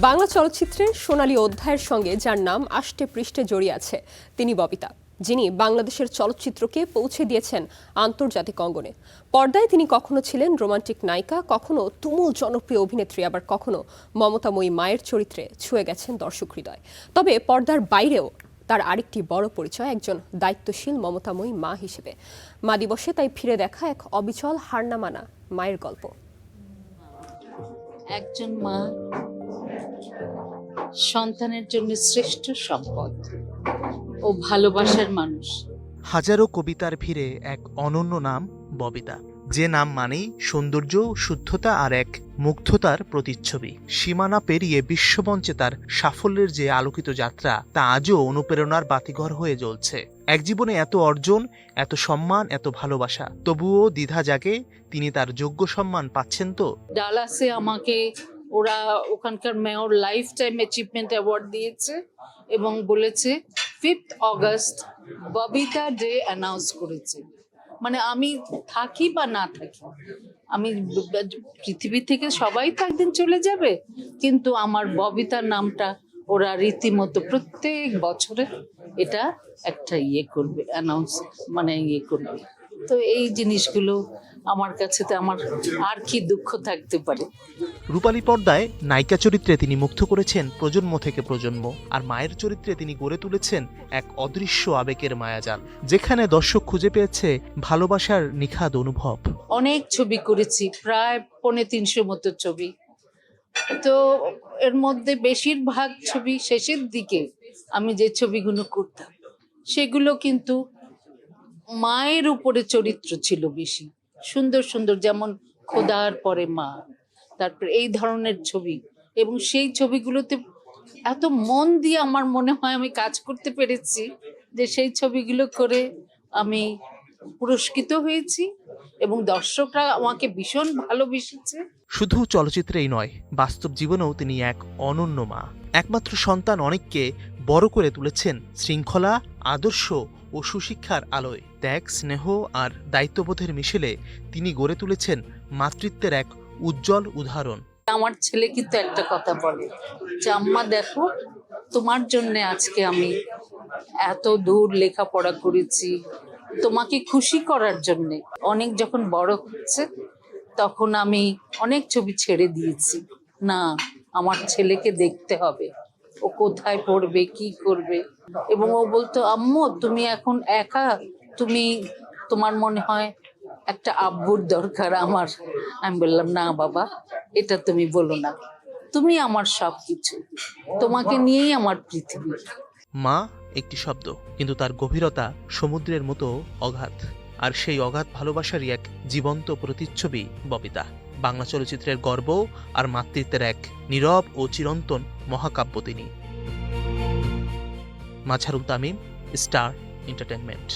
বাংলা চলচ্চিত্রের সোনালী অধ্যায়ের সঙ্গে যার নাম আষ্টে পৃষ্ঠে জড়িয়ে আছে তিনি ববিতা, যিনি বাংলাদেশের চলচ্চিত্রকে পৌঁছে দিয়েছেন আন্তর্জাতিক অঙ্গনে। পর্দায় তিনি কখনো ছিলেন রোমান্টিক নায়িকা, কখনো তুমুল জনপ্রিয় অভিনেত্রী, আবার কখনো মমতাময়ী মায়ের চরিত্রে ছুঁয়ে গেছেন দর্শক হৃদয়। তবে পর্দার বাইরেও তার আরেকটি বড় পরিচয় একজন দায়িত্বশীল মমতাময়ী মা হিসেবে। মা দিবসে তাই ফিরে দেখা এক অবিচল হার না মানা মায়ের গল্প। একজন মা সন্তানের জন্য শ্রেষ্ঠ সম্পদ ও ভালোবাসার মানুষ। হাজারো কবিতার ভিড়ে এক অনন্য নাম ববিতা, যে নাম মানেই সৌন্দর্য, শুদ্ধতা আর এক মুগ্ধতার প্রতিচ্ছবি। সীমানা পেরিয়ে বিশ্বমঞ্চে তার সাফল্যের যে আলোকিত যাত্রা, তা আজও অনুপ্রেরণার বাতিঘর হয়ে জ্বলছে। এক জীবনে এত অর্জন, এত সম্মান, এত ভালোবাসা, তবুও দ্বিধা জাগে তিনি তার যোগ্য সম্মান পাচ্ছেন তো। ডালাসে আমাকে ওরা ওখানকার mayor life time achievement award দিয়েছে এবং বলেছে 5th August Babita day announce করেছে। মানে আমি থাকি বা না থাকি, আমি পৃথিবী থেকে সবাই তো একদিন চলে যাবে, কিন্তু আমার ববিতার নামটা ওরা রীতিমতো প্রত্যেক বছরে এটা একটা করবে, অ্যানাউন্স মানে করবে। তো এই জিনিসগুলো আমার কাছে তো আমার আর কি দুঃখ থাকতে পারে। রূপালী পর্দায় নায়িকা চরিত্রে তিনি মুগ্ধ করেছেন প্রজন্ম থেকে প্রজন্ম, আর মায়ের চরিত্রে তিনি গড়ে তুলেছেন এক অদৃশ্য আবেগের মায়াজাল, যেখানে দর্শক খুঁজে পেয়েছে ভালোবাসার নিখাদ অনুভব। অনেক ছবি করেছি, প্রায় 350 মতো ছবি। তো এর মধ্যে বেশিরভাগ ছবি শেষের দিকে আমি যে ছবিগুলো করতাম সেগুলো কিন্তু মায়ের উপরে চরিত্র ছিল বেশি সুন্দর সুন্দর, যেমন খোদার পরে মা, তারপর এই ধরনের ছবি। এবং সেই ছবিগুলোতে এত মন দিয়ে আমার মনে হয় আমি কাজ করতে পেরেছি যে সেই ছবিগুলো করে আমি পুরস্কৃত হয়েছি এবং দর্শকরা আমাকে ভীষণ ভালোবেসেছে। শুধু চলচ্চিত্রেই নয়, বাস্তব জীবনেও তিনি এক অনন্য মা। একমাত্র সন্তান অনেককে বড় করে তুলেছেন শৃঙ্খলা, আদর্শ ও সুশিক্ষার আলোয়। ত্যাগ, স্নেহ আর দায়িত্ববোধের মিশেলে তিনি গড়ে তুলেছেন মাতৃত্বের এক উজ্জ্বল উদাহরণ। আমার ছেলে কিন্তু একটা কথা বলে যে আম্মা দেখো, তোমার জন্য আজকে আমি এত দূর লেখাপড়া করেছি, তোমাকে খুশি করার জন্যে। অনেক যখন বড় হচ্ছে তখন আমি অনেক ছবি ছেড়ে দিয়েছি, না আমার ছেলেকে দেখতে হবে, ও কোথায় পড়বে, কি করবে। এবং ও বলতো আম্মু তুমি এখন একা, তোমার মনে হয় একটা আব্বুর দরকার আমার। আমি বললাম না বাবা, এটা তুমি বলো না, তুমি আমার সবকিছু, তোমাকে নিয়েই আমার পৃথিবী। মা একটি শব্দ, কিন্তু তার গভীরতা সমুদ্রের মতো অগাধ। আর সেই অগাধ ভালোবাসারই এক জীবন্ত প্রতিচ্ছবি ববিতা। বাংলা চলচ্চিত্রের গর্ব আর মাতৃত্বের এক নীরব ও চিরন্তন মহাকাব্য তিনি। Mazharul Tamim, star entertainment.